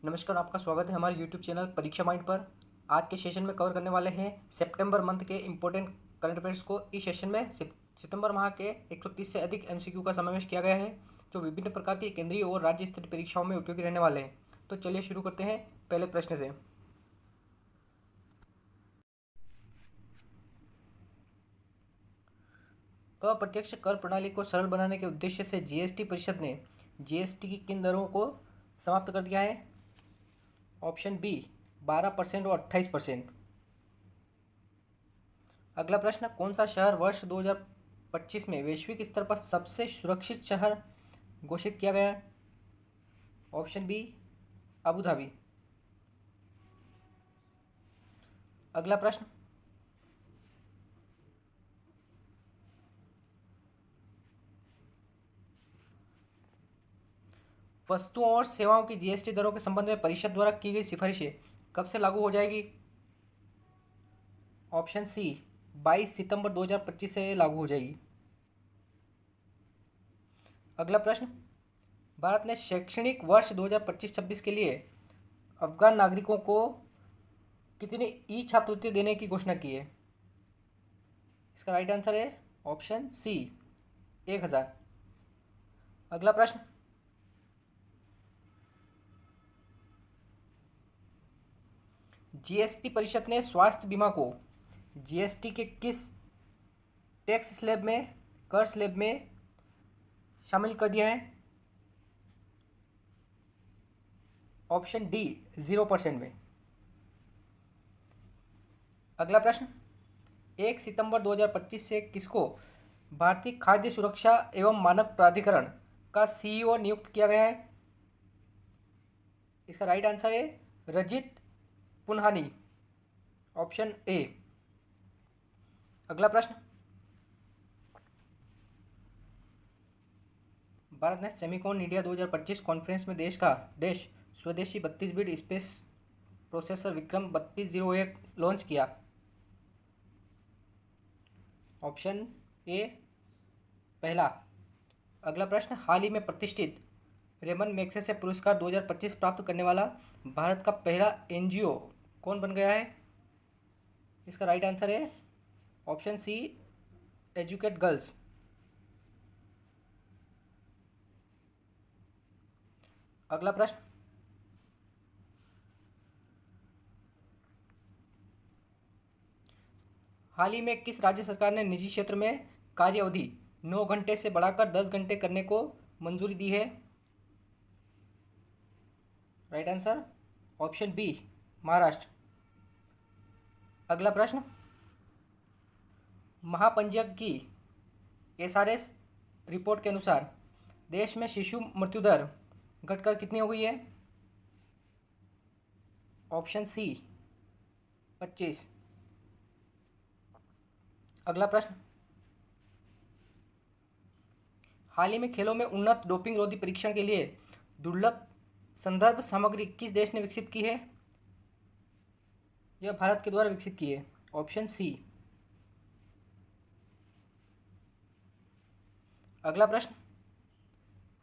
नमस्कार, आपका स्वागत है हमारे यूट्यूब चैनल परीक्षा माइंड पर। आज के सेशन में कवर करने वाले हैं सितंबर मंथ के इम्पोर्टेंट करंट अफेयर्स को। इस सेशन में सितंबर माह के 130 से अधिक एमसीक्यू का समावेश किया गया है, जो विभिन्न प्रकार की केंद्रीय और राज्य स्तरीय परीक्षाओं में उपयोगी रहने वाले हैं। तो चलिए शुरू करते हैं पहले प्रश्न से। अप्रत्यक्ष कर प्रणाली को सरल बनाने के उद्देश्य से जीएसटी परिषद ने जीएसटी की किन दरों को समाप्त कर दिया है? ऑप्शन बी 12% और 28%। अगला प्रश्न, कौन सा शहर वर्ष 2025 में वैश्विक स्तर पर सबसे सुरक्षित शहर घोषित किया गया है? Option B Abu Dhabi. अगला प्रश्न, वस्तुओं और सेवाओं की जीएसटी दरों के संबंध में परिषद द्वारा की गई सिफारिशें कब से लागू हो जाएगी? ऑप्शन सी 22 सितंबर 2025 से लागू हो जाएगी। अगला प्रश्न, भारत ने शैक्षणिक वर्ष 2025-26 के लिए अफगान नागरिकों को कितनी ई छात्रवृत्ति देने की घोषणा की है? इसका राइट आंसर है ऑप्शन सी 1000। अगला प्रश्न, जीएसटी परिषद ने स्वास्थ्य बीमा को जीएसटी के किस टैक्स स्लैब में, कर स्लैब में शामिल कर दिया है? ऑप्शन डी 0% में। अगला प्रश्न, 1 सितंबर 2025 से किसको भारतीय खाद्य सुरक्षा एवं मानक प्राधिकरण का सीईओ नियुक्त किया गया है? इसका राइट आंसर है रजित पुन्हानी, ऑप्शन ए। अगला प्रश्न, भारत ने सेमिकॉन इंडिया 2025 कॉन्फ्रेंस में देश स्वदेशी 32 bit space processor Vikram 3201 launch किया। ऑप्शन ए पहला। अगला प्रश्न, हाल ही में प्रतिष्ठित रेमन मैग्सेसे पुरस्कार 2025 प्राप्त करने वाला भारत का पहला एनजीओ कौन बन गया है? इसका राइट आंसर है ऑप्शन सी एजुकेट गर्ल्स। अगला प्रश्न, हाल ही में किस राज्य सरकार ने निजी क्षेत्र में कार्य अवधि 9 घंटे से बढ़ाकर 10 घंटे करने को मंजूरी दी है? Right answer option B Maharashtra. अगला प्रश्न, महापंजीयक की एसआरएस रिपोर्ट के अनुसार देश में शिशु मृत्यु दर घटकर कितनी हो गई है? Option C 25। अगला प्रश्न, हाल ही में खेलों में उन्नत डोपिंग रोधी परीक्षण के लिए दुर्लभ संदर्भ सामग्री किस देश ने विकसित की है? यह भारत के द्वारा विकसित की है। Option C. अगला प्रश्न,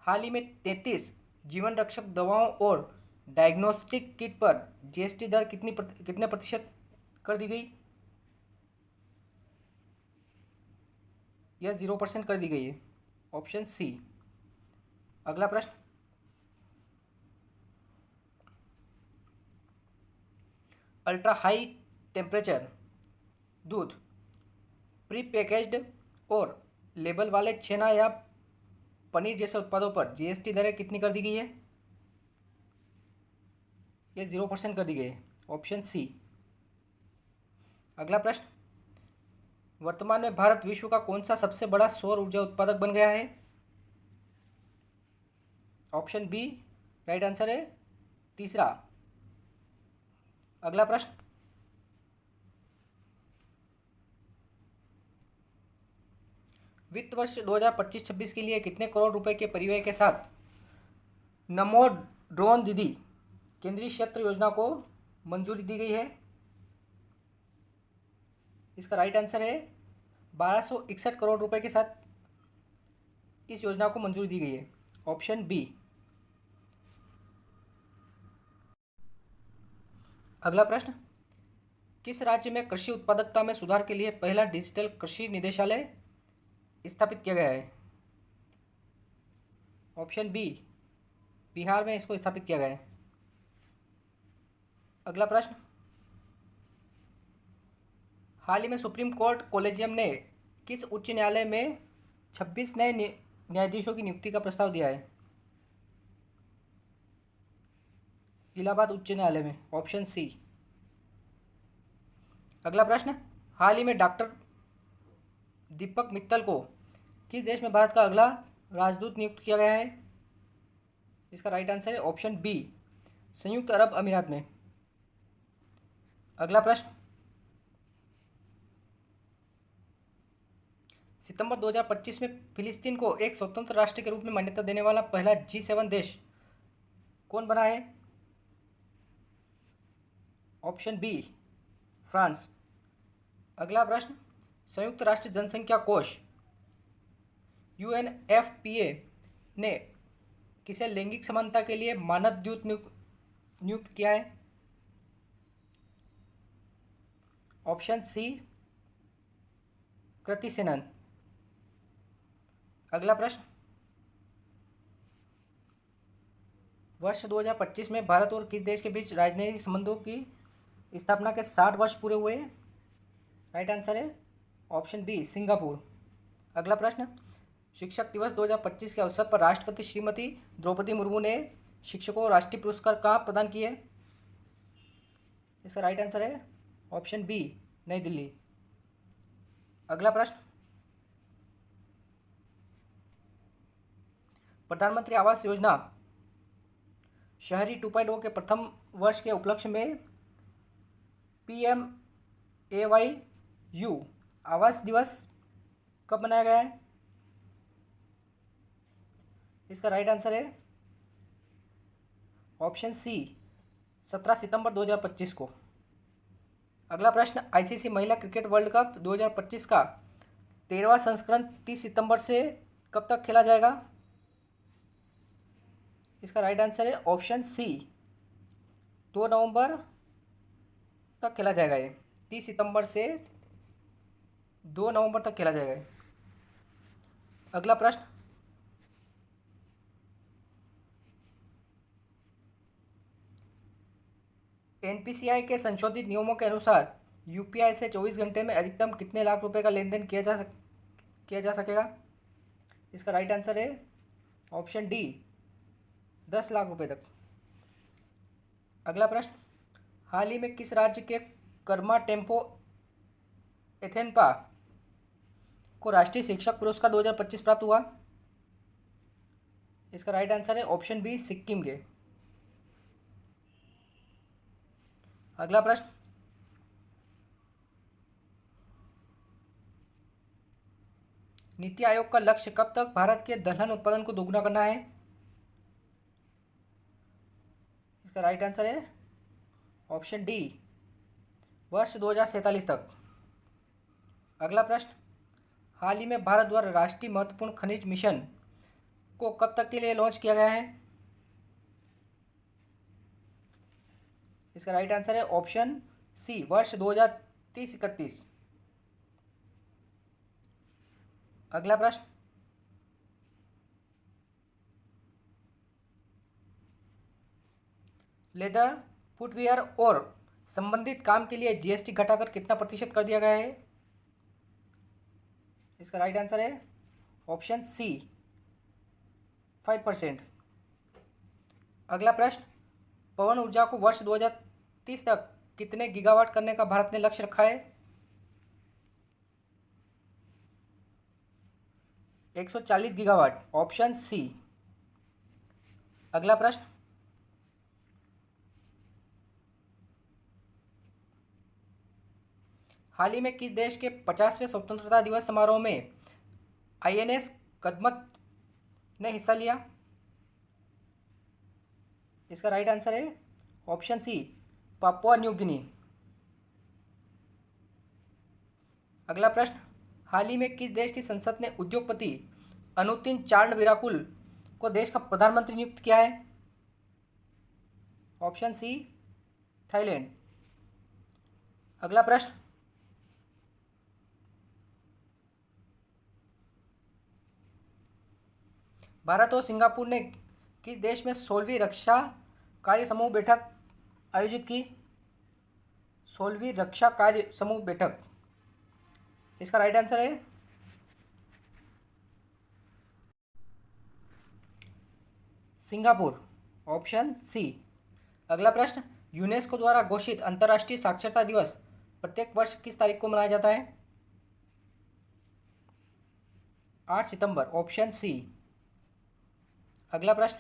हाल ही में 33 जीवन रक्षक दवाओं और डायग्नोस्टिक किट पर जीएसटी दर कितने प्रतिशत कर दी गई? यह 0% कर दी गई है। Option C. अगला प्रश्न, अल्ट्रा हाई टेम्परेचर दूध, प्री पैकेज्ड और लेबल वाले छेना या पनीर जैसे उत्पादों पर जीएसटी दरें कितनी कर दी गई है? यह 0% कर दी गई है। Option C. अगला प्रश्न, वर्तमान में भारत विश्व का कौन सा सबसे बड़ा सौर ऊर्जा उत्पादक बन गया है? ऑप्शन बी राइट आंसर है तीसरा। अगला प्रश्न, वित्त वर्ष 2025-26 के लिए कितने करोड़ रुपए के परिव्यय के साथ नमो ड्रोन दीदी केंद्रीय क्षेत्र योजना को मंजूरी दी गई है? इसका राइट आंसर है 1261 करोड़ रुपए के साथ इस योजना को मंजूरी दी गई है। Option B. अगला प्रश्न, किस राज्य में कृषि उत्पादकता में सुधार के लिए पहला डिजिटल कृषि निदेशालय स्थापित किया गया है? ऑप्शन बी, बिहार में इसको स्थापित किया गया है। अगला प्रश्न, हाल ही में सुप्रीम कोर्ट कोलेजियम ने किस उच्च न्यायालय में 26 नए न्यायाधीशों की नियुक्ति का प्रस्ताव दिया है? इलाहाबाद उच्च न्यायालय में, ऑप्शन सी। अगला प्रश्न, हाल ही में डॉक्टर दीपक मित्तल को किस देश में भारत का अगला राजदूत नियुक्त किया गया है? इसका राइट आंसर है ऑप्शन बी, संयुक्त अरब अमीरात में। अगला प्रश्न, सितंबर 2025 में फिलिस्तीन को एक स्वतंत्र राष्ट्र के रूप में मान्यता देने वाला पहला G7 देश कौन बना है? Option B, France. अगला प्रश्न, संयुक्त राष्ट्र जनसंख्या कोष UNFPA ने किसे लैंगिक समानता के लिए मानद दूत नियुक्त किया है? ऑप्शन सी, कृति सेनन। अगला प्रश्न, वर्ष 2025 में भारत और किस देश के बीच राजनयिक संबंधों की स्थापना के 60 वर्ष पूरे हुए? राइट आंसर है ऑप्शन बी, सिंगापुर। अगला प्रश्न, शिक्षक दिवस 2025 के अवसर पर राष्ट्रपति श्रीमती द्रौपदी मुर्मू ने शिक्षकों को राष्ट्रीय पुरस्कार कहाँ प्रदान किए? इसका राइट आंसर है ऑप्शन बी, नई दिल्ली। अगला प्रश्न, प्रधानमंत्री आवास योजना शहरी 2.0 के प्रथम वर्ष के उपलक्ष्य में PMAYU आवास दिवस कब मनाया गया है? इसका राइट आंसर है ऑप्शन सी, 17 सितंबर 2025 को। अगला प्रश्न, ICC महिला क्रिकेट वर्ल्ड कप 2025 का 13वां संस्करण 30 सितंबर से कब तक खेला जाएगा? इसका राइट आंसर है ऑप्शन सी, 2 नवंबर तक खेला जाएगा। ये 30 सितंबर से 2 नवंबर तक खेला जाएगा। अगला प्रश्न, NPCI के संशोधित नियमों के अनुसार UPI से 24 घंटे में अधिकतम कितने लाख रुपए का लेन देन किया जा सकेगा? इसका राइट आंसर है ऑप्शन डी, 10 लाख रुपए तक। अगला प्रश्न, हाल ही में किस राज्य के कर्मा टेम्पो एथेनपा को राष्ट्रीय शिक्षक पुरस्कार 2025 प्राप्त हुआ? इसका राइट आंसर है ऑप्शन बी, सिक्किम के। अगला प्रश्न, नीति आयोग का लक्ष्य कब तक भारत के दलहन उत्पादन को दोगुना करना है? इसका राइट आंसर है ऑप्शन डी, वर्ष 2047 तक। अगला प्रश्न, हाल ही में भारत द्वारा राष्ट्रीय महत्वपूर्ण खनिज मिशन को कब तक के लिए लॉन्च किया गया है? इसका राइट आंसर है ऑप्शन सी, वर्ष 2030-31। अगला प्रश्न, लेदर, फुटवियर और संबंधित काम के लिए GST घटाकर कितना प्रतिशत कर दिया गया है? इसका राइट आंसर है ऑप्शन सी, 5%। अगला प्रश्न, पवन ऊर्जा को वर्ष 2030 तक कितने गीगावाट करने का भारत ने लक्ष्य रखा है? 140 गीगावाट, ऑप्शन सी। अगला प्रश्न, हाल ही में किस देश के 50वें स्वतंत्रता दिवस समारोह में INS कदमत ने हिस्सा लिया? इसका राइट आंसर है option C, Papua New Guinea. अगला प्रश्न, हाल ही में किस देश की संसद ने उद्योगपति अनुतिन चांड विराकुल को देश का प्रधानमंत्री नियुक्त किया है? Option C, Thailand. अगला प्रश्न, भारत और सिंगापुर ने किस देश में 16वीं रक्षा कार्य समूह बैठक आयोजित की? 16वीं रक्षा कार्य समूह बैठक, इसका राइट आंसर है सिंगापुर, ऑप्शन सी। अगला प्रश्न, यूनेस्को द्वारा घोषित अंतर्राष्ट्रीय साक्षरता दिवस प्रत्येक वर्ष किस तारीख को मनाया जाता है? 8 सितंबर, ऑप्शन सी। अगला प्रश्न,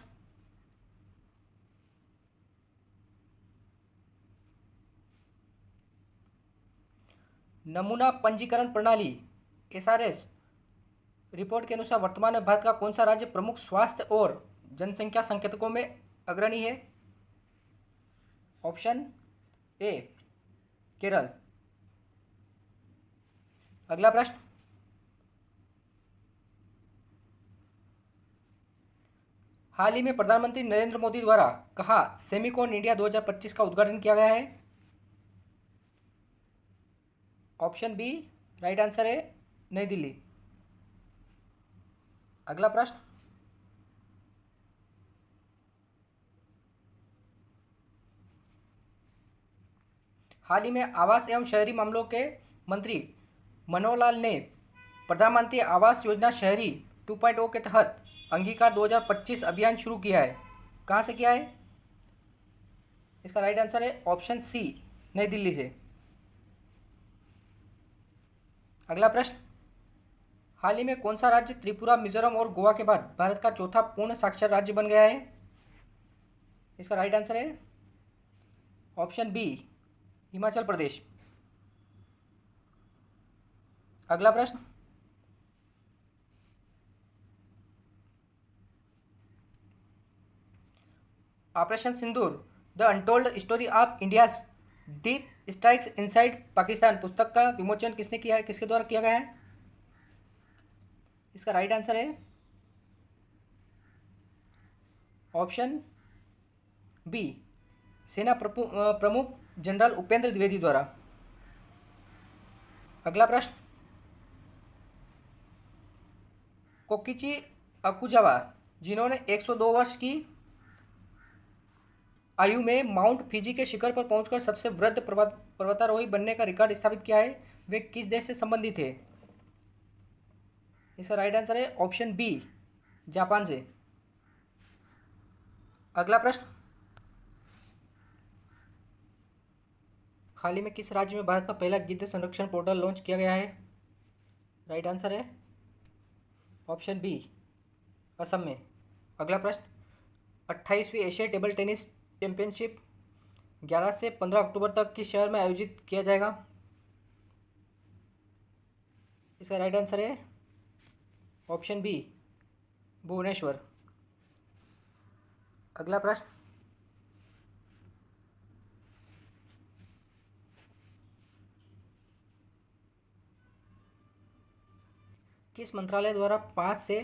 नमूना पंजीकरण प्रणाली एसआरएस रिपोर्ट के अनुसार वर्तमान में भारत का कौन सा राज्य प्रमुख स्वास्थ्य और जनसंख्या संकेतकों में अग्रणी है? Option A Kerala. अगला प्रश्न, हाल ही में प्रधानमंत्री नरेंद्र मोदी द्वारा कहाँ सेमिकॉन इंडिया 2025 का उद्घाटन किया गया है? ऑप्शन बी राइट आंसर है नई दिल्ली। अगला प्रश्न, हाल ही में आवास एवं शहरी मामलों के मंत्री मनोहर लाल ने प्रधानमंत्री आवास योजना शहरी 2.0 के तहत अंगीकार 2025 अभियान शुरू किया है। कहाँ से किया है? इसका राइट आंसर है ऑप्शन सी नई दिल्ली से। अगला प्रश्न, हाल ही में कौन सा राज्य त्रिपुरा, मिजोरम और गोवा के बाद भारत का चौथा पूर्ण साक्षर राज्य बन गया है? इसका राइट आंसर है ऑप्शन बी हिमाचल प्रदेश। अगला प्रश्न, operation Sindoor the untold story of India's deep strikes inside Pakistan पुस्तक का विमोचन किसने किया है, किसके द्वारा किया गया है? इसका राइट आंसर है ऑप्शन बी सेना प्रमुख जनरल उपेंद्र द्विवेदी द्वारा। अगला प्रश्न, कोकिची अकुजावा जिन्होंने 102 वर्ष की आयु में माउंट फिजी के शिखर पर पहुंचकर सबसे वृद्ध पर्वतारोही बनने का रिकॉर्ड स्थापित किया है, वे किस देश से संबंधित थे? इसका राइट आंसर है ऑप्शन बी जापान से। अगला प्रश्न, हाल ही में किस राज्य में भारत का पहला गिद्ध संरक्षण पोर्टल लॉन्च किया गया है? राइट आंसर है ऑप्शन बी असम में। अगला प्रश्न, 28वीं एशियाई टेबल टेनिस चैंपियनशिप 11 से 15 अक्टूबर तक किस शहर में आयोजित किया जाएगा? इसका राइट आंसर है ऑप्शन बी भुवनेश्वर। अगला प्रश्न, किस मंत्रालय द्वारा 5 से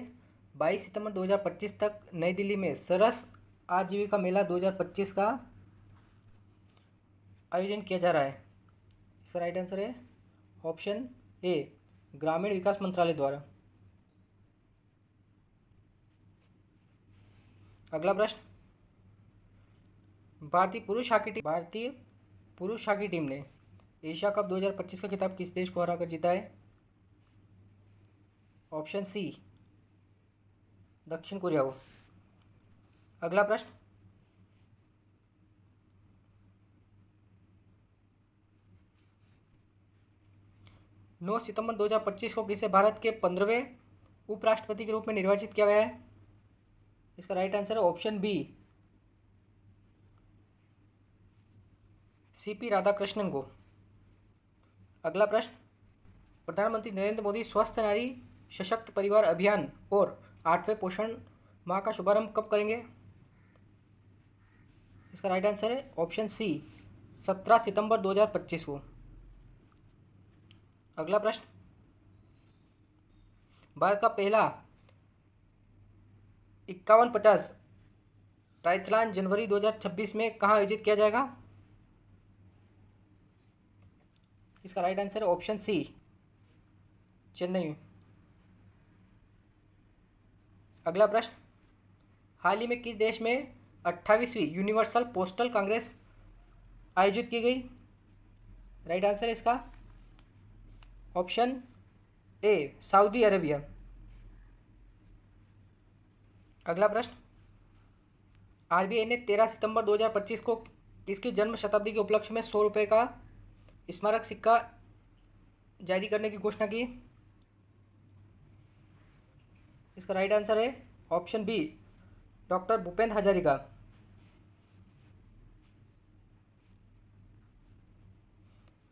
22 सितंबर 2025 तक नई दिल्ली में सरस आजीविका मेला 2025 का आयोजन किया जा रहा है? इसका राइट आंसर है ऑप्शन ए ग्रामीण विकास मंत्रालय द्वारा। अगला प्रश्न, भारतीय पुरुष हॉकी टीम ने एशिया कप 2025 का खिताब किस देश को हराकर जीता है? ऑप्शन सी दक्षिण कोरिया को। अगला प्रश्न, नौ सितंबर 2025 को किसे भारत के 15वें उपराष्ट्रपति के रूप में निर्वाचित किया गया है? इसका राइट आंसर है ऑप्शन बी सीपी राधाकृष्णन को। अगला प्रश्न, प्रधानमंत्री नरेंद्र मोदी स्वस्थ नारी सशक्त परिवार अभियान और 8वें पोषण माह का शुभारंभ कब करेंगे? इसका राइट आंसर है ऑप्शन सी 17 सितंबर 2025 को। अगला प्रश्न, भारत का पहला 51-50 ट्राइथलॉन जनवरी 2026 में कहाँ आयोजित किया जाएगा? इसका राइट आंसर है ऑप्शन सी, चेन्नई में। अगला प्रश्न, हाल ही में किस देश में 28वीं यूनिवर्सल पोस्टल कांग्रेस आयोजित की गई? राइट आंसर है इसका ऑप्शन ए, सऊदी अरेबिया। अगला प्रश्न, आरबीआई ने 13 सितंबर 2025 को किसकी जन्म शताब्दी के उपलक्ष्य में 100 रुपये का स्मारक सिक्का जारी करने की घोषणा की? इसका राइट आंसर है option B, doctor Bhupendra Hazarika.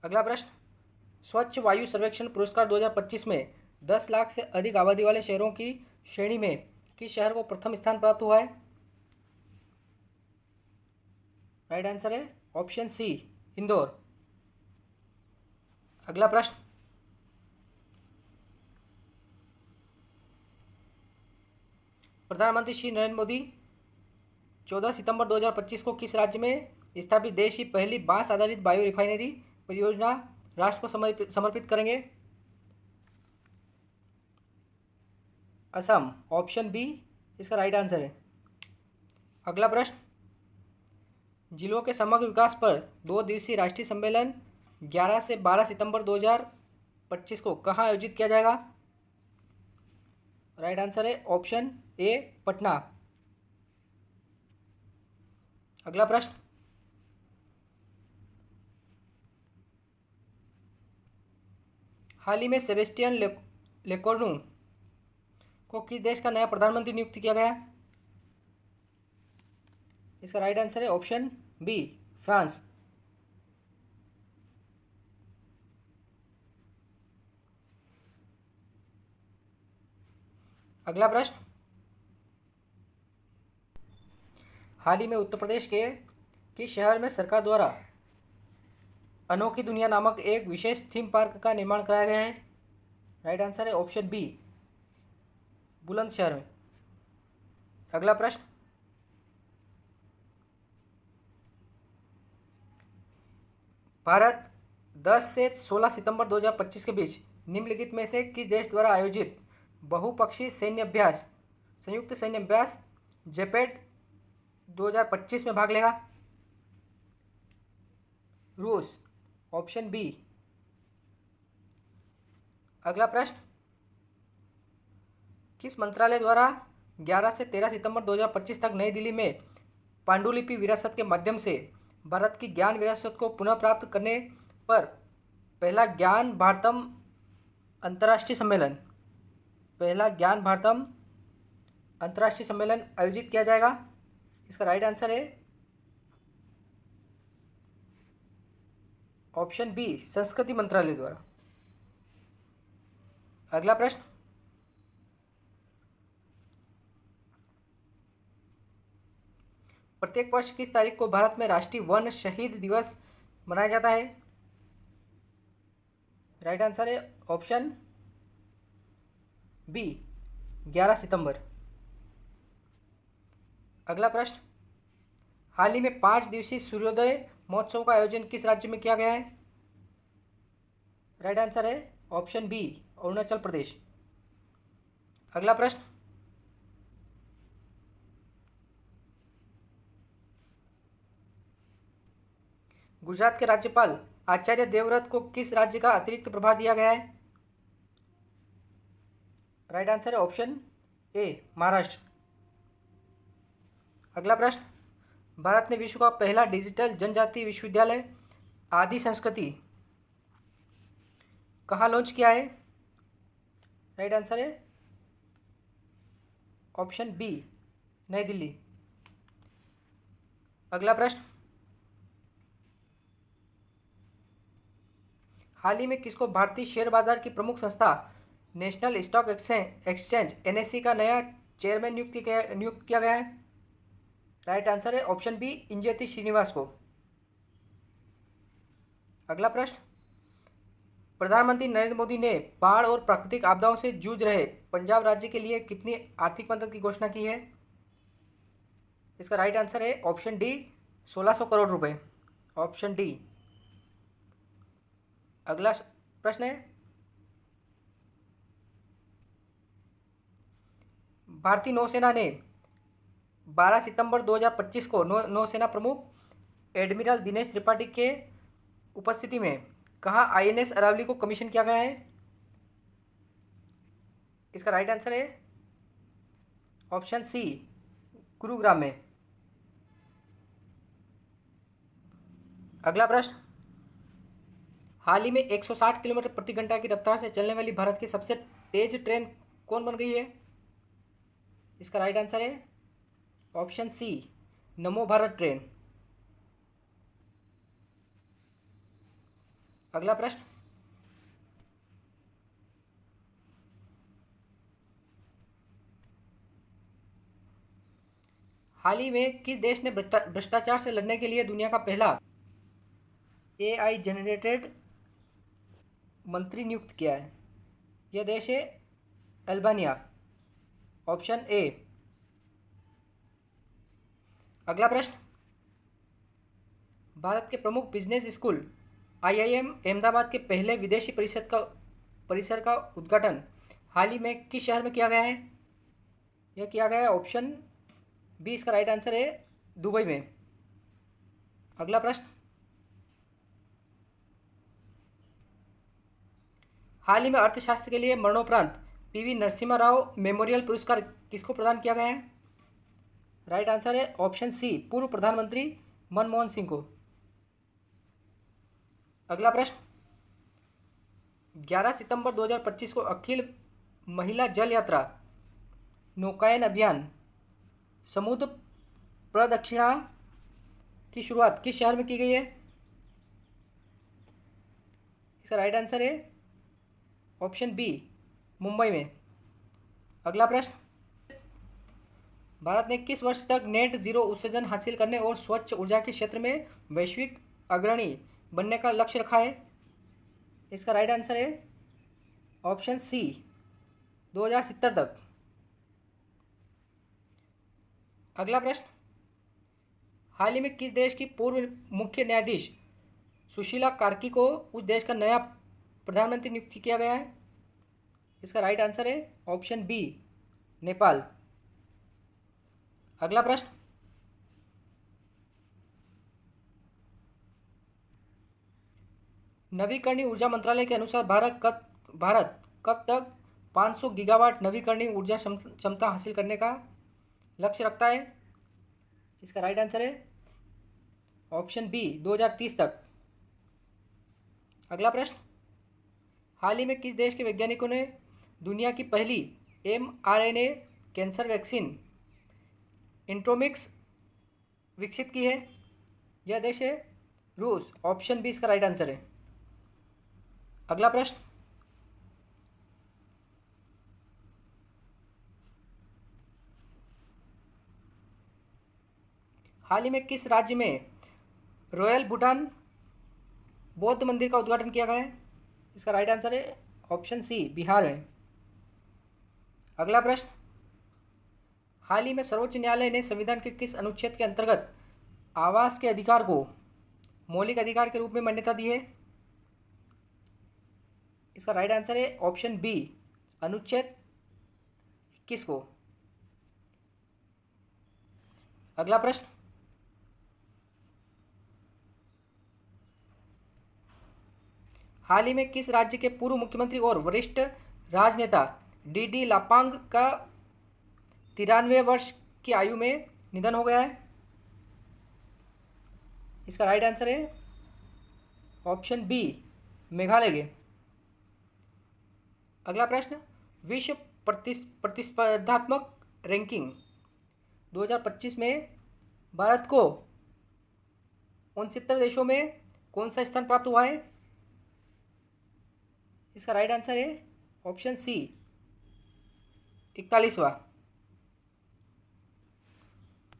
अगला प्रश्न, स्वच्छ वायु सर्वेक्षण पुरस्कार 2025 में 10 लाख से अधिक आबादी वाले शहरों की श्रेणी में किस शहर को प्रथम स्थान प्राप्त हुआ है? राइट आंसर है ऑप्शन सी, इंदौर। अगला प्रश्न, प्रधानमंत्री श्री नरेंद्र मोदी 14 सितंबर 2025 को किस राज्य में स्थापित देश की पहली बांस आधारित बायो रिफाइनरी परियोजना राष्ट्र को समर्पित करेंगे? असम, ऑप्शन बी इसका राइट आंसर है। अगला प्रश्न, जिलों के समग्र विकास पर 2 दिवसीय राष्ट्रीय सम्मेलन 11 से 12 सितंबर 2025 को कहाँ आयोजित किया जाएगा? राइट आंसर है ऑप्शन ए, पटना। अगला प्रश्न, हाल ही में सेबेस्टियन लेकोर्नू को किस देश का नया प्रधानमंत्री नियुक्त किया गया? इसका राइट आंसर है ऑप्शन बी, फ्रांस। अगला प्रश्न, हाल ही में उत्तर प्रदेश के किस शहर में सरकार द्वारा अनोखी दुनिया नामक एक विशेष थीम पार्क का निर्माण कराया गया है? राइट आंसर है ऑप्शन बी, बुलंदशहर में। अगला प्रश्न, भारत 10 से 16 सितंबर 2025 के बीच निम्नलिखित में से किस देश द्वारा आयोजित बहुपक्षीय सैन्य अभ्यास, संयुक्त सैन्य अभ्यास जेपेट 2025 में भाग लेगा? रूस, ऑप्शन बी। अगला प्रश्न, किस मंत्रालय द्वारा 11 से 13 सितंबर 2025 तक नई दिल्ली में पांडुलिपि विरासत के माध्यम से भारत की ज्ञान विरासत को पुनः प्राप्त करने पर पहला ज्ञान भारतम अंतर्राष्ट्रीय सम्मेलन आयोजित किया जाएगा? इसका राइट आंसर है ऑप्शन बी, संस्कृति मंत्रालय द्वारा। अगला प्रश्न, प्रत्येक वर्ष किस तारीख को भारत में राष्ट्रीय वन शहीद दिवस मनाया जाता है? राइट आंसर है ऑप्शन बी, 11 सितंबर। अगला प्रश्न, हाल ही में 5 दिवसीय सूर्योदय महोत्सव का आयोजन किस राज्य में किया गया है? राइट आंसर है ऑप्शन बी, अरुणाचल प्रदेश। अगला प्रश्न, गुजरात के राज्यपाल आचार्य देवव्रत को किस राज्य का अतिरिक्त प्रभार दिया गया है? राइट आंसर है ऑप्शन ए, महाराष्ट्र। अगला प्रश्न, भारत ने विश्व का पहला डिजिटल जनजातीय विश्वविद्यालय आदि संस्कृति कहाँ लॉन्च किया है? राइट आंसर है ऑप्शन बी, नई दिल्ली। अगला प्रश्न, हाल ही में किसको भारतीय शेयर बाजार की प्रमुख संस्था नेशनल स्टॉक एक्सचेंज एनएससी का नया चेयरमैन नियुक्त किया गया है? राइट आंसर है ऑप्शन बी, इंजेति श्रीनिवास को। अगला प्रश्न, प्रधानमंत्री नरेंद्र मोदी ने बाढ़ और प्राकृतिक आपदाओं से जूझ रहे पंजाब राज्य के लिए कितनी आर्थिक मदद की घोषणा की है? इसका राइट आंसर है ऑप्शन डी, 1600 करोड़ रुपए, ऑप्शन डी। अगला प्रश्न है, भारतीय नौसेना ने 12 सितंबर 2025 को नौसेना प्रमुख एडमिरल दिनेश त्रिपाठी के उपस्थिति में कहाँ आईएनएस अरावली को कमीशन किया गया है? इसका राइट आंसर है ऑप्शन सी, गुरुग्राम में। अगला प्रश्न, हाल ही में 160 किलोमीटर प्रति घंटा की रफ्तार से चलने वाली भारत की सबसे तेज ट्रेन कौन बन गई है? इसका राइट आंसर है ऑप्शन सी, नमो भारत ट्रेन। अगला प्रश्न, हाल ही में किस देश ने भ्रष्टाचार से लड़ने के लिए दुनिया का पहला एआई जनरेटेड मंत्री नियुक्त किया है? यह देश है अल्बानिया, ऑप्शन ए। अगला प्रश्न, भारत के प्रमुख बिजनेस स्कूल आईआईएम अहमदाबाद के पहले विदेशी परिसर का उद्घाटन हाल ही में किस शहर में किया गया है? यह किया गया है ऑप्शन बी। इसका राइट आंसर है दुबई में। अगला प्रश्न, हाल ही में अर्थशास्त्र के लिए मरणोपरांत पीवी नरसिम्हा राव मेमोरियल पुरस्कार किसको प्रदान किया गया है? राइट आंसर है ऑप्शन सी, पूर्व प्रधानमंत्री मनमोहन सिंह को। अगला प्रश्न, 11 सितंबर 2025 को अखिल महिला जल यात्रा नौकायन अभियान समुद्र प्रदक्षिणा की शुरुआत किस शहर में की गई है? इसका राइट आंसर है ऑप्शन बी, मुंबई में। अगला प्रश्न, भारत ने किस वर्ष तक नेट जीरो उत्सर्जन हासिल करने और स्वच्छ ऊर्जा के क्षेत्र में वैश्विक अग्रणी बनने का लक्ष्य रखा है? इसका राइट आंसर है ऑप्शन सी, 2070 तक। अगला प्रश्न, हाल ही में किस देश की पूर्व मुख्य न्यायाधीश सुशीला कार्की को उस देश का नया प्रधानमंत्री नियुक्त किया गया है? इसका राइट आंसर है ऑप्शन बी, नेपाल। अगला प्रश्न, नवीकरणीय ऊर्जा मंत्रालय के अनुसार भारत कब तक 500 गीगावाट नवीकरणीय ऊर्जा क्षमता हासिल करने का लक्ष्य रखता है? इसका राइट आंसर है ऑप्शन बी, 2030 तक। अगला प्रश्न, हाल ही में किस देश के वैज्ञानिकों ने दुनिया की पहली mRNA कैंसर वैक्सीन इंट्रोमिक्स विकसित की है? यह देश है रूस, ऑप्शन बी इसका राइट आंसर है। अगला प्रश्न, हाल ही में किस राज्य में रॉयल भूटान बौद्ध मंदिर का उद्घाटन किया गया है? इसका राइट आंसर है ऑप्शन सी, बिहार है। अगला प्रश्न, हाल ही में सर्वोच्च न्यायालय ने संविधान के किस अनुच्छेद के अंतर्गत आवास के अधिकार को मौलिक अधिकार के रूप में मान्यता दी है? इसका राइट आंसर है ऑप्शन बी, अनुच्छेद 21 को। अगला प्रश्न, हाल ही में किस राज्य के पूर्व मुख्यमंत्री और वरिष्ठ राजनेता डी लापांग का 93 वर्ष की आयु में निधन हो गया है? इसका राइट आंसर है ऑप्शन बी, मेघालय के। अगला प्रश्न, विश्व प्रतिस्पर्धात्मक रैंकिंग 2025 में भारत को 69 देशों में कौन सा स्थान प्राप्त हुआ है? इसका राइट आंसर है ऑप्शन सी, 41वां।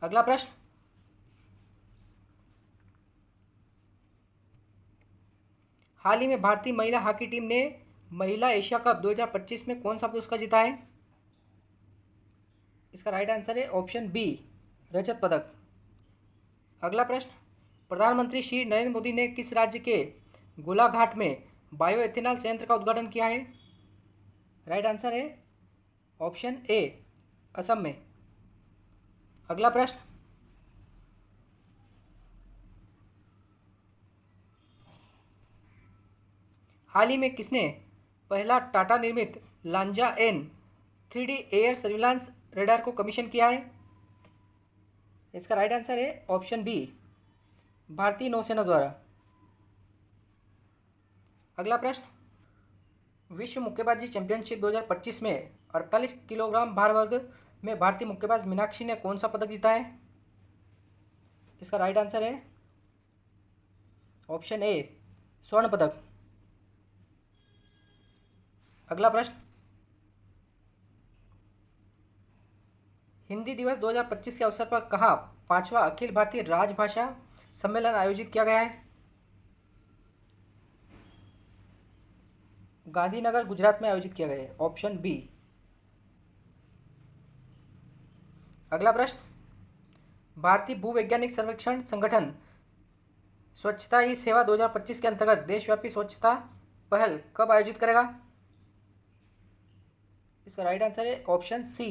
अगला प्रश्न, हाल ही में भारतीय महिला हॉकी टीम ने महिला एशिया कप 2025 में कौन सा पुरस्कार जीता है? इसका राइट आंसर है ऑप्शन बी, रजत पदक। अगला प्रश्न, प्रधानमंत्री श्री नरेंद्र मोदी ने किस राज्य के गोलाघाट में बायो एथेनॉल संयंत्र का उद्घाटन किया है? राइट आंसर है ऑप्शन ए, असम में। अगला प्रश्न, हाल ही में किसने पहला टाटा निर्मित Lanza N 3D air surveillance radar को कमीशन किया है? इसका राइट आंसर है ऑप्शन बी, भारतीय नौसेना द्वारा। अगला प्रश्न, विश्व मुक्केबाजी चैंपियनशिप 2025 में 48 किलोग्राम भार वर्ग में भारतीय मुक्केबाज मीनाक्षी ने कौन सा पदक जीता है? इसका राइट आंसर है ऑप्शन ए, स्वर्ण पदक। अगला प्रश्न, हिंदी दिवस 2025 के अवसर पर कहाँ 5वां अखिल भारतीय राजभाषा सम्मेलन आयोजित किया गया है? गांधीनगर, गुजरात में आयोजित किया गया है, ऑप्शन बी। अगला प्रश्न, भारतीय भूवैज्ञानिक सर्वेक्षण संगठन स्वच्छता ही सेवा 2025 के अंतर्गत देशव्यापी स्वच्छता पहल कब आयोजित करेगा? इसका राइट आंसर है ऑप्शन सी,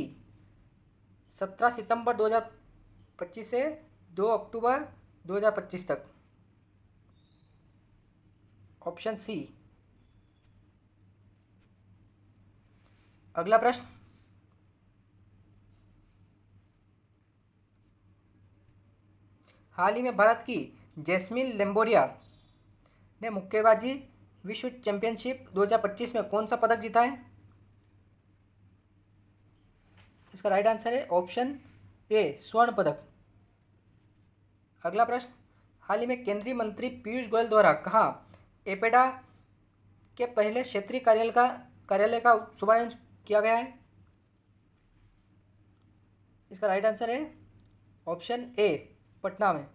17 सितंबर 2025 से 2 अक्टूबर 2025 तक, ऑप्शन सी। अगला प्रश्न, हाल ही में भारत की जैस्मिन लेम्बोरिया ने मुक्केबाजी विश्व चैंपियनशिप 2025 में कौन सा पदक जीता है? इसका राइट आंसर है ऑप्शन ए, स्वर्ण पदक। अगला प्रश्न, हाल ही में केंद्रीय मंत्री पीयूष गोयल द्वारा कहाँ एपेडा के पहले क्षेत्रीय कार्यालय का शुभारंभ किया गया है? इसका राइट आंसर है ऑप्शन ए, पटना में।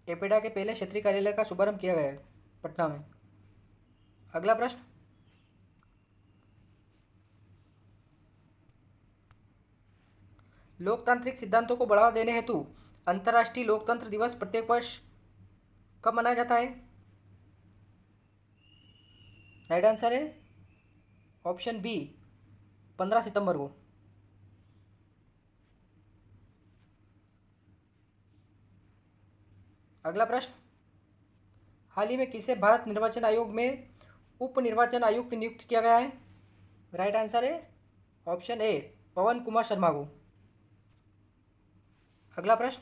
एपेडा के पहले क्षेत्रीय कार्यालय का शुभारंभ किया गया है पटना में। अगला प्रश्न, लोकतांत्रिक सिद्धांतों को बढ़ावा देने हेतु अंतर्राष्ट्रीय लोकतंत्र दिवस प्रत्येक वर्ष कब मनाया जाता है? राइट आंसर है ऑप्शन बी, 15 सितंबर को। अगला प्रश्न, हाल ही में किसे भारत निर्वाचन आयोग में उप निर्वाचन आयुक्त नियुक्त किया गया है? राइट आंसर है ऑप्शन ए, पवन कुमार शर्मा को। अगला प्रश्न,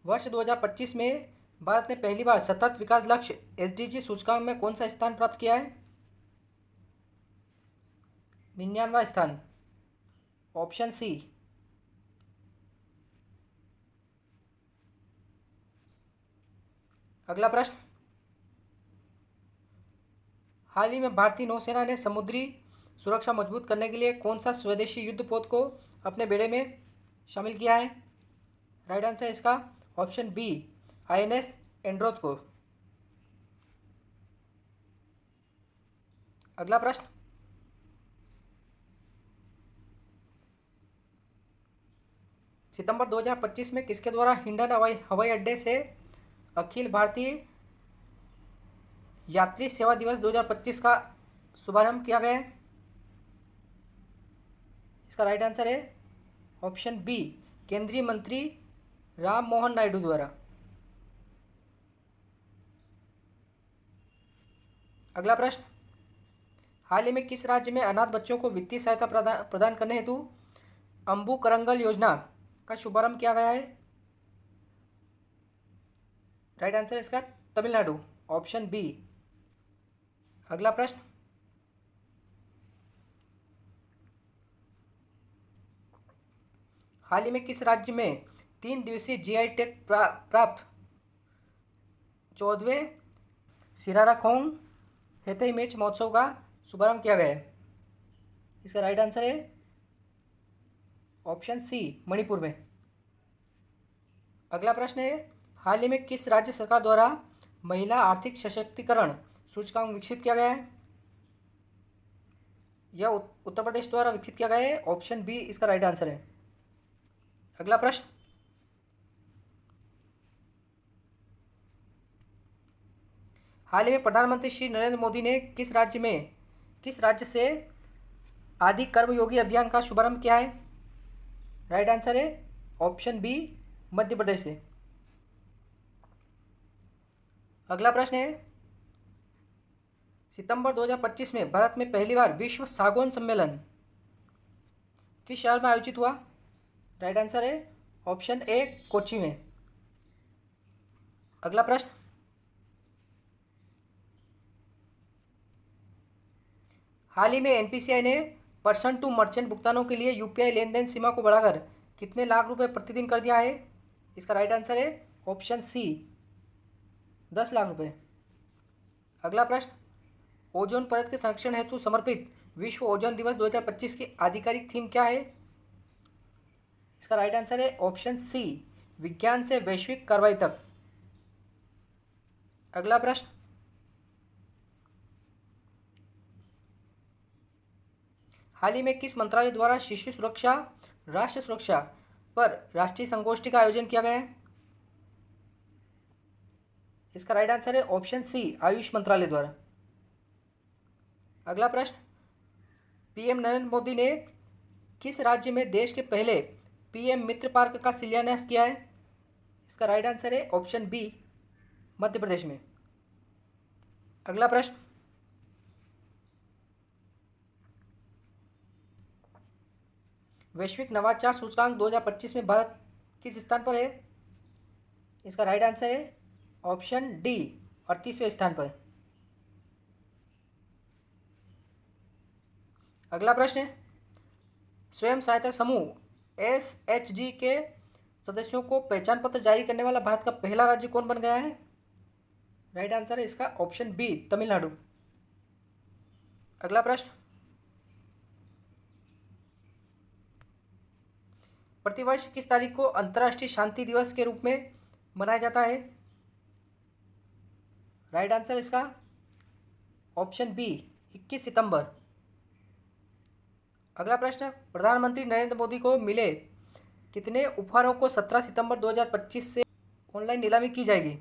वर्ष 2025 में भारत ने पहली बार सतत विकास लक्ष्य एसडीजी सूचकांक में कौन सा स्थान प्राप्त किया है? 99वां स्थान, ऑप्शन सी। अगला प्रश्न, हाल ही में भारतीय नौसेना ने समुद्री सुरक्षा मजबूत करने के लिए कौन सा स्वदेशी युद्धपोत को अपने बेड़े में शामिल किया है? राइट आंसर इसका ऑप्शन बी, आईएनएस एंड्रोथ को। अगला प्रश्न, सितंबर 2025 में किसके द्वारा हिंडन हवाई अड्डे से अखिल भारतीय यात्री सेवा दिवस 2025 का शुभारंभ किया गया है? इसका राइट आंसर है ऑप्शन बी, केंद्रीय मंत्री राम मोहन नायडू द्वारा। अगला प्रश्न, हाल ही में किस राज्य में अनाथ बच्चों को वित्तीय सहायता प्रदान करने हेतु अम्बू करंगल योजना का शुभारंभ किया गया है? राइट आंसर इसका तमिलनाडु, ऑप्शन बी। अगला प्रश्न, हाल ही में किस राज्य में 3 दिवसीय जीआई टैग प्राप्त 14वें सिराराखोंग हेतई मिर्च महोत्सव का शुभारंभ किया गया है? इसका राइट आंसर है ऑप्शन सी, मणिपुर में। अगला प्रश्न है, हाल ही में किस राज्य सरकार द्वारा महिला आर्थिक सशक्तिकरण सूचकांक विकसित किया गया है? यह उत्तर प्रदेश द्वारा विकसित किया गया है, ऑप्शन बी इसका राइट आंसर है। अगला प्रश्न, हाल ही में प्रधानमंत्री श्री नरेंद्र मोदी ने किस राज्य से आदि कर्मयोगी अभियान का शुभारंभ किया है? राइट आंसर है ऑप्शन बी, मध्य प्रदेश से। अगला प्रश्न है, सितंबर 2025 में भारत में पहली बार विश्व सागौन सम्मेलन किस शहर में आयोजित हुआ? राइट आंसर है ऑप्शन ए, कोच्चि में। अगला प्रश्न, हाल ही में एनपीसीआई ने पर्सन टू मर्चेंट भुगतानों के लिए यूपीआई लेन देन सीमा को बढ़ाकर कितने लाख रुपए प्रतिदिन कर दिया है? इसका राइट आंसर है ऑप्शन सी, 10 लाख रुपए। अगला प्रश्न, ओजोन परत के संरक्षण हेतु समर्पित विश्व ओजोन दिवस 2025 की आधिकारिक थीम क्या है? इसका राइट आंसर है ऑप्शन सी, विज्ञान से वैश्विक कार्रवाई तक। अगला प्रश्न, हाल ही में किस मंत्रालय द्वारा शिशु सुरक्षा, राष्ट्र सुरक्षा पर राष्ट्रीय संगोष्ठी का आयोजन किया गया है? इसका राइट आंसर है ऑप्शन सी, आयुष मंत्रालय द्वारा। अगला प्रश्न, पीएम नरेंद्र मोदी ने किस राज्य में देश के पहले पीएम मित्र पार्क का शिलान्यास किया है? इसका राइट आंसर है ऑप्शन बी, मध्य प्रदेश में। अगला प्रश्न, वैश्विक नवाचार सूचकांक 2025 में भारत किस स्थान पर है? इसका राइट आंसर है ऑप्शन डी, 38वें स्थान पर। अगला प्रश्न है, स्वयं सहायता समूह एसएचजी के सदस्यों को पहचान पत्र जारी करने वाला भारत का पहला राज्य कौन बन गया है? राइट आंसर है इसका ऑप्शन बी, तमिलनाडु। अगला प्रश्न, प्रतिवर्ष किस तारीख को अंतर्राष्ट्रीय शांति दिवस के रूप में मनाया जाता है? राइट आंसर इसका ऑप्शन बी, 21 सितंबर। अगला प्रश्न, प्रधानमंत्री नरेंद्र मोदी को मिले कितने उपहारों को 17 सितंबर 2025 से ऑनलाइन नीलामी की जाएगी?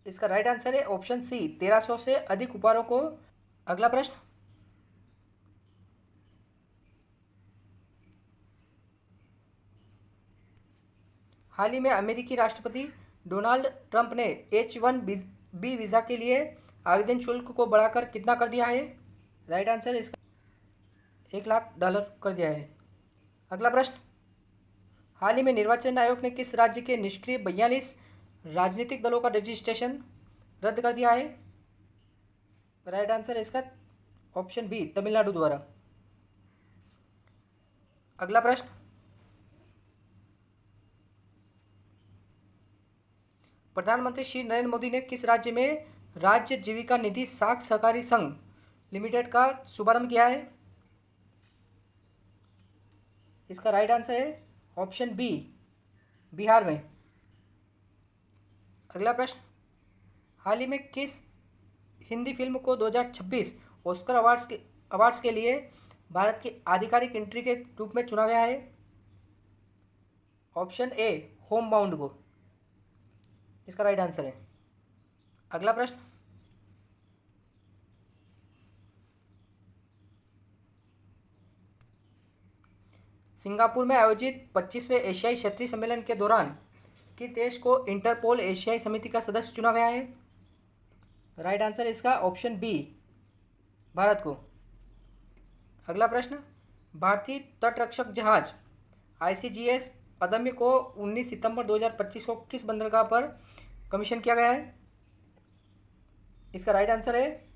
इसका राइट आंसर है ऑप्शन सी, 1300 से अधिक उपहारों को। अगला प्रश्न, हाल ही में अमेरिकी राष्ट्रपति डोनाल्ड ट्रंप ने H1B वीज़ा के लिए आवेदन शुल्क को बढ़ाकर कितना कर दिया है? राइट आंसर इसका $1,00,000 कर दिया है। अगला प्रश्न, हाल ही में निर्वाचन आयोग ने किस राज्य के निष्क्रिय 42 राजनीतिक दलों का रजिस्ट्रेशन रद्द कर दिया है? राइट आंसर इसका ऑप्शन बी, तमिलनाडु द्वारा। अगला प्रश्न, प्रधानमंत्री श्री नरेंद्र मोदी ने किस राज्य में राज्य जीविका निधि साख सहकारी संघ लिमिटेड का शुभारंभ किया है? इसका राइट आंसर है ऑप्शन बी, बिहार में। अगला प्रश्न, हाल ही में किस हिंदी फिल्म को 2026 ऑस्कर अवार्ड्स के लिए भारत की आधिकारिक एंट्री के रूप में चुना गया है? ऑप्शन ए, होम बाउंड को। इसका राइट आंसर है। अगला प्रश्न, सिंगापुर में आयोजित 25वें एशियाई क्षेत्रीय सम्मेलन के दौरान किस देश को इंटरपोल एशियाई समिति का सदस्य चुना गया है? राइट आंसर इसका ऑप्शन बी, भारत को। अगला प्रश्न, भारतीय तटरक्षक जहाज ICGS अदम्य को 19 सितंबर 2025 को किस बंदरगाह पर कमीशन किया गया है? इसका राइट आंसर है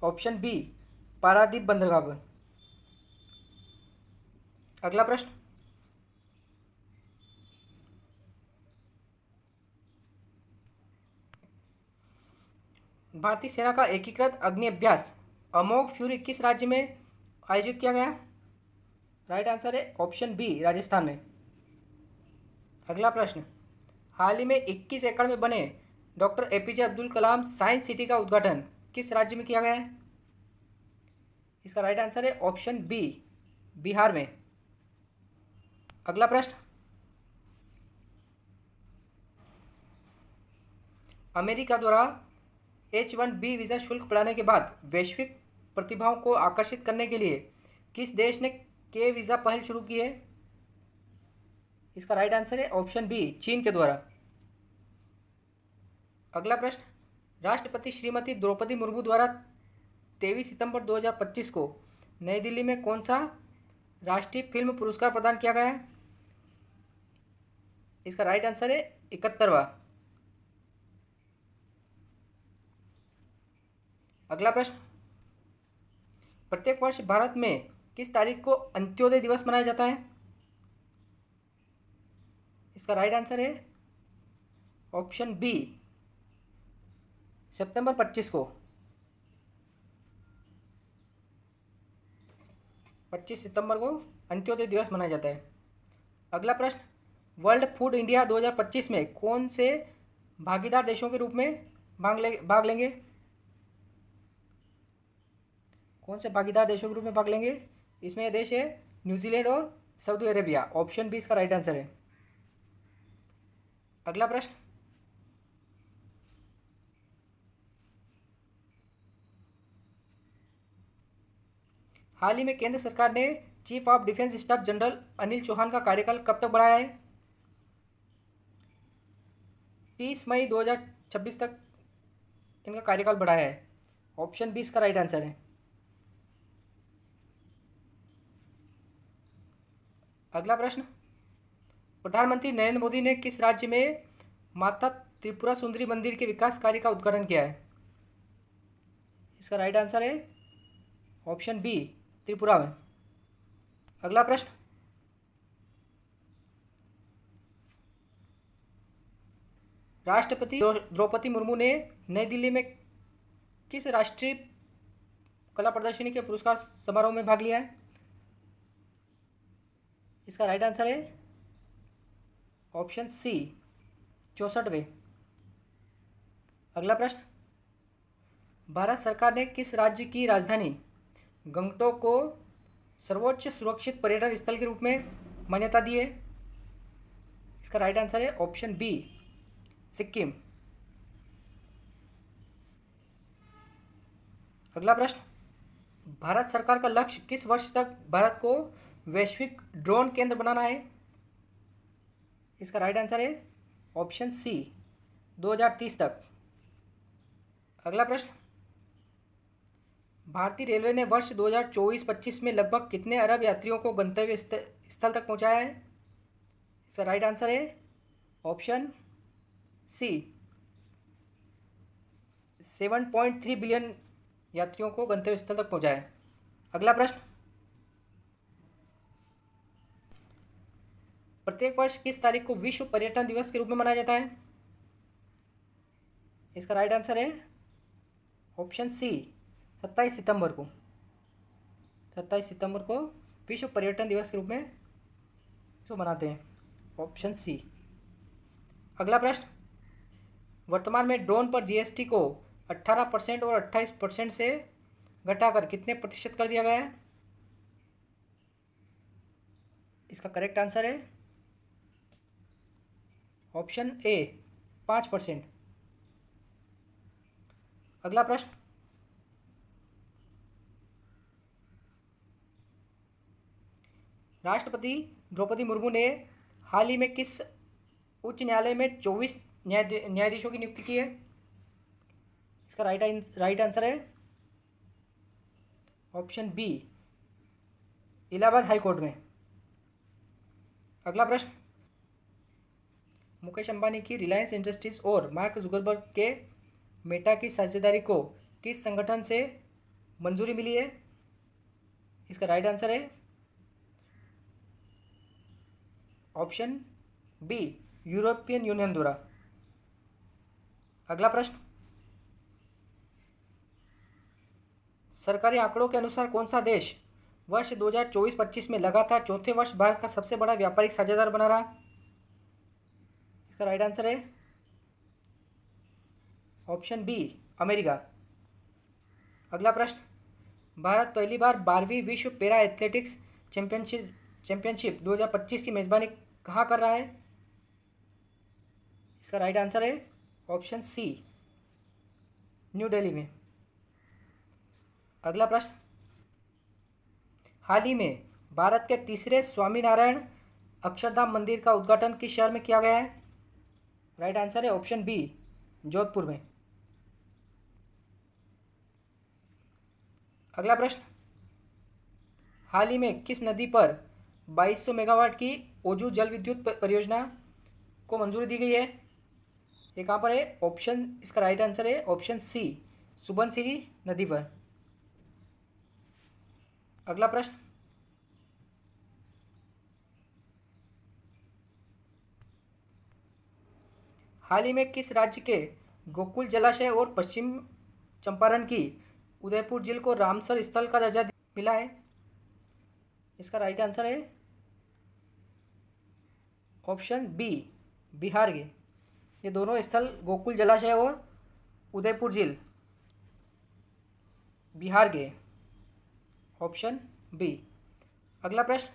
ऑप्शन बी, पारादीप बंदरगाह पर। अगला प्रश्न, भारतीय सेना का एकीकृत अग्नि अभ्यास अमोघ फ्यूरी किस राज्य में आयोजित किया गया? राइट आंसर है ऑप्शन बी, राजस्थान में। अगला प्रश्न, हाल ही में 21 एकड़ में बने doctor APJ Abdul Kalam science city का उद्घाटन किस राज्य में किया गया है? इसका राइट आंसर है ऑप्शन बी, बिहार में। अगला प्रश्न, अमेरिका द्वारा H-1B वीज़ा शुल्क बढ़ाने के बाद वैश्विक प्रतिभाओं को आकर्षित करने के लिए किस देश ने के वीज़ा पहल शुरू की है? इसका राइट आंसर है ऑप्शन बी, चीन के द्वारा। अगला प्रश्न, राष्ट्रपति श्रीमती द्रौपदी मुर्मू द्वारा 23 सितंबर 2025 को नई दिल्ली में कौन सा राष्ट्रीय फिल्म पुरस्कार प्रदान किया गया है? इसका राइट आंसर है 71वां। अगला प्रश्न, प्रत्येक वर्ष भारत में किस तारीख को अंत्योदय दिवस मनाया जाता है? इसका राइट आंसर है ऑप्शन बी, सितंबर 25 को। 25 सितंबर को अंत्योदय दिवस मनाया जाता है। अगला प्रश्न, वर्ल्ड फूड इंडिया 2025 में कौन से भागीदार देशों के रूप में भाग लेंगे? कौन से भागीदार देशों के रूप में भाग लेंगे? इसमें देश है न्यूजीलैंड और सऊदी अरेबिया। ऑप्शन बी इसका राइट आंसर है। अगला प्रश्न, हाल ही में केंद्र सरकार ने chief of defence staff general Anil Chauhan का कार्यकाल कब तक बढ़ाया है? 30 मई 2026 तक इनका कार्यकाल बढ़ाया है। ऑप्शन बी इसका राइट आंसर है। अगला प्रश्न, प्रधानमंत्री नरेंद्र मोदी ने किस राज्य में माता त्रिपुरा सुंदरी मंदिर के विकास कार्य का उद्घाटन किया है? इसका राइट आंसर है ऑप्शन बी, त्रिपुरा में। अगला प्रश्न, राष्ट्रपति द्रौपदी मुर्मू ने नई दिल्ली में किस राष्ट्रीय कला प्रदर्शनी के पुरस्कार समारोह में भाग लिया है? इसका राइट आंसर है ऑप्शन सी, 64वें। अगला प्रश्न, भारत सरकार ने किस राज्य की राजधानी गंगटोक को सर्वोच्च सुरक्षित पर्यटन स्थल के रूप में मान्यता दी है? इसका राइट आंसर है ऑप्शन बी, सिक्किम। अगला प्रश्न, भारत सरकार का लक्ष्य किस वर्ष तक भारत को वैश्विक ड्रोन केंद्र बनाना है? इसका राइट आंसर है ऑप्शन सी, 2030 तक। अगला प्रश्न, भारतीय रेलवे ने वर्ष 2024-25 में लगभग कितने अरब यात्रियों को गंतव्य स्थल तक पहुंचाया है? इसका राइट आंसर है ऑप्शन सी, 7.3 बिलियन यात्रियों को गंतव्य स्थल तक पहुंचाया है। अगला प्रश्न, प्रत्येक वर्ष किस तारीख को विश्व पर्यटन दिवस के रूप में मनाया जाता है? इसका राइट आंसर है ऑप्शन सी, 27 सितंबर को। 27 सितंबर को विश्व पर्यटन दिवस के रूप में इसको मनाते हैं। Option C. अगला प्रश्न, वर्तमान में ड्रोन पर जीएसटी को 18% और 28% से घटाकर कितने प्रतिशत कर दिया गया है? इसका करेक्ट आंसर है ऑप्शन ए, 5%। अगला प्रश्न, राष्ट्रपति द्रौपदी मुर्मू ने हाल ही में किस उच्च न्यायालय में 24 न्यायाधीशों की नियुक्ति की है? इसका राइट आंसर है option B, Allahabad high court में। अगला प्रश्न, मुकेश अंबानी की रिलायंस इंडस्ट्रीज और मार्क जुकरबर्ग के मेटा की साझेदारी को किस संगठन से मंजूरी मिली है? इसका राइट आंसर है ऑप्शन बी, यूरोपियन यूनियन द्वारा। अगला प्रश्न, सरकारी आंकड़ों के अनुसार कौन सा देश वर्ष 2024-25 में लगातार चौथे वर्ष भारत का सबसे बड़ा व्यापारिक साझेदार बना रहा? इसका राइट आंसर है ऑप्शन बी, अमेरिका। अगला प्रश्न, भारत पहली बार 12वीं विश्व पैरा एथलेटिक्स चैंपियनशिप 2025 की मेजबानी कहाँ कर रहा है? इसका राइट आंसर है ऑप्शन सी न्यू दिल्ली में। अगला प्रश्न, हाल ही में भारत के तीसरे स्वामीनारायण अक्षरधाम मंदिर का उद्घाटन किस शहर में किया गया है? राइट आंसर है ऑप्शन बी जोधपुर में। अगला प्रश्न, हाल ही में किस नदी पर 2200 मेगावाट की ओजू जल विद्युत परियोजना को मंजूरी दी गई है? ये कहाँ पर है? ऑप्शन, इसका राइट आंसर है ऑप्शन सी सुबनसिरी नदी पर। अगला प्रश्न, हाल ही में किस राज्य के गोकुल जलाशय और पश्चिम चंपारण की उदयपुर झील को रामसर स्थल का दर्जा मिला है? इसका राइट आंसर है ऑप्शन बी बिहार के। ये दोनों स्थल गोकुल जलाशय और उदयपुर झील बिहार के, ऑप्शन बी। अगला प्रश्न,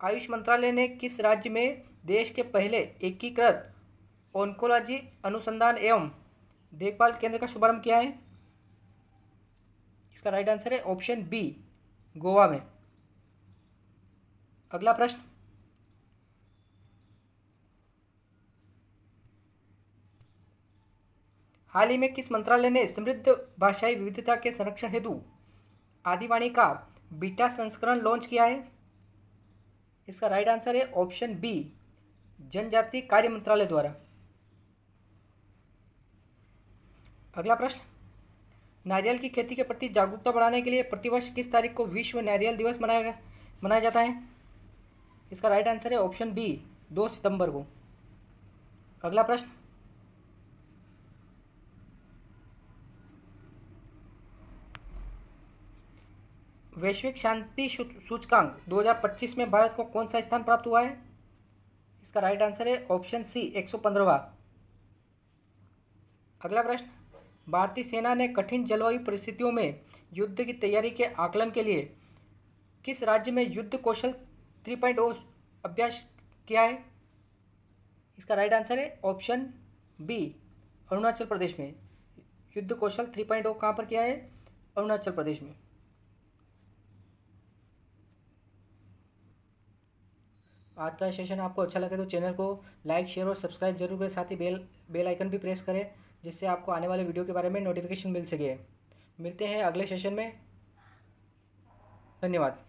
आयुष मंत्रालय ने किस राज्य में देश के पहले एकीकृत ओन्कोलॉजी अनुसंधान एवं देखभाल केंद्र का शुभारंभ किया है? इसका राइट आंसर है ऑप्शन बी गोवा में। अगला प्रश्न, हाल ही में किस मंत्रालय ने समृद्ध भाषाई विविधता के संरक्षण हेतु आदिवाणी का बीटा संस्करण लॉन्च किया है? इसका राइट आंसर है ऑप्शन बी जनजातीय कार्य मंत्रालय द्वारा। अगला प्रश्न, नारियल की खेती के प्रति जागरूकता बढ़ाने के लिए प्रतिवर्ष किस तारीख को विश्व नारियल दिवस मनाया जाता है? इसका राइट आंसर है ऑप्शन बी 2 सितंबर को। अगला प्रश्न, वैश्विक शांति सूचकांक 2025 में भारत को कौन सा स्थान प्राप्त हुआ है? इसका राइट आंसर है ऑप्शन सी 115वां। अगला प्रश्न, भारतीय सेना ने कठिन जलवायु परिस्थितियों में युद्ध की तैयारी के आकलन के लिए किस राज्य में युद्ध कौशल 3.0 अभ्यास किया है? इसका राइट आंसर है ऑप्शन बी अरुणाचल प्रदेश में। युद्ध कौशल 3.0 कहाँ पर किया है? अरुणाचल प्रदेश में। आज का सेशन आपको अच्छा लगे तो चैनल को लाइक, शेयर और सब्सक्राइब जरूर करें। साथ ही बेल आइकन भी प्रेस करें जिससे आपको आने वाले वीडियो के बारे में नोटिफिकेशन मिल सके। मिलते हैं अगले सेशन में। धन्यवाद।